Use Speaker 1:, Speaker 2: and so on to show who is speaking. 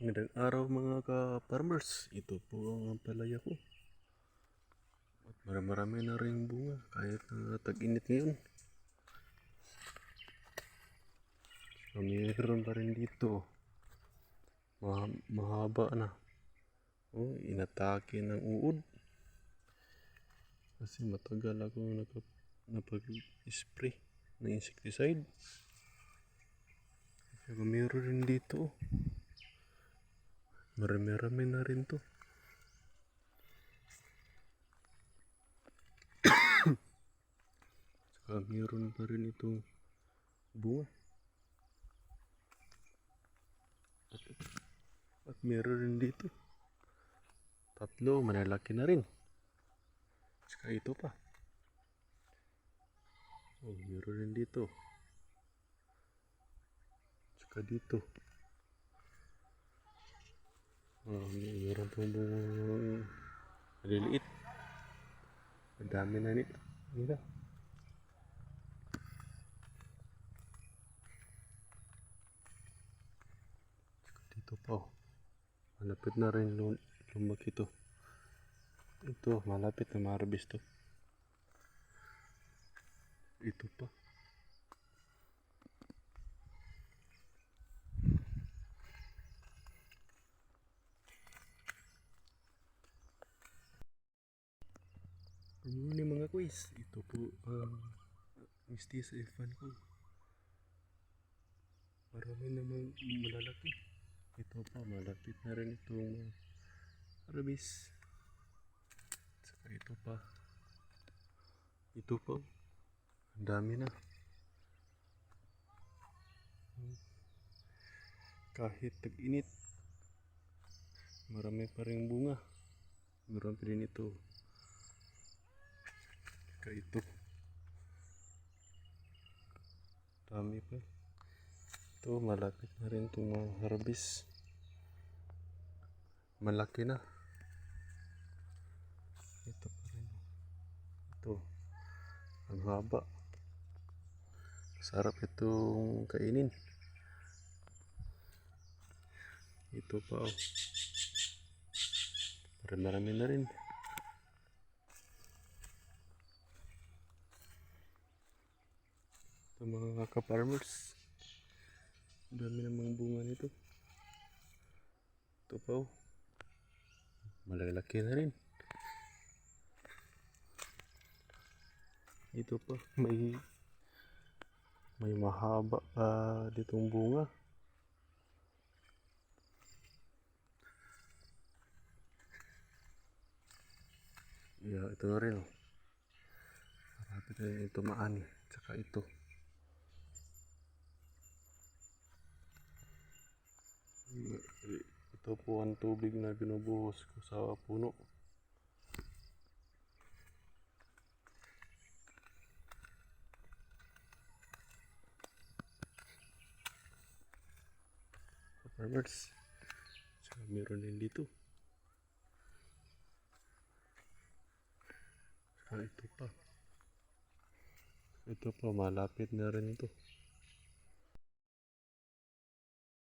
Speaker 1: Magandang araw mga ka-farmers. Ito po ang palaya ko. At marami na rin bunga kahit tag-init ngayon. So, mayroon pa rin dito. Mahaba na. Oh, inatake ng uod. Kasi matagal ako napag-spray ng insecticide. So, mayroon rin dito. Marami na rin to. Saka mayroon pa rin itong bunga. At mayroon rin dito. Tatlo, malalaki na rin. Saka ito pa. Oh, mayroon rin dito. Saka dito. Oh, mayroon po maliliit. Madami na nito. Mira. Dito pa. Malapit na rin lumaki ito. Ito, malapit na ma-harvest to. Ito pa. Good morning mga quiz. Ito po mistisa ifan ko. Marami namang malalaki. Ito pa, malapit na rin itong harvest. Saka ito pa. Ito pa. Ang dami na. Kahit tag-init, marami pa rin bunga. Meron pa rin ito. Saka ito. Dami pa. Ito, malapit na rin itong harvest. Malaki na. Ito pa rin. Ito. Ang haba. Sarap itong kainin. Ito pa oh. Marami na rin. Ito mga ka-farmers. Dami namang bunga nito. Ito pa oh. Malalaki na rin. Ito pa. May mahaba pa ditong bunga. Yeah, ito na rin oh. Marami na rin ito maani. Tsaka ito. Ito po ang tubig na binubuhos ko sa puno. Farmers. So, meron din dito. Saka ito pa. Ito pa, malapit na rin ito.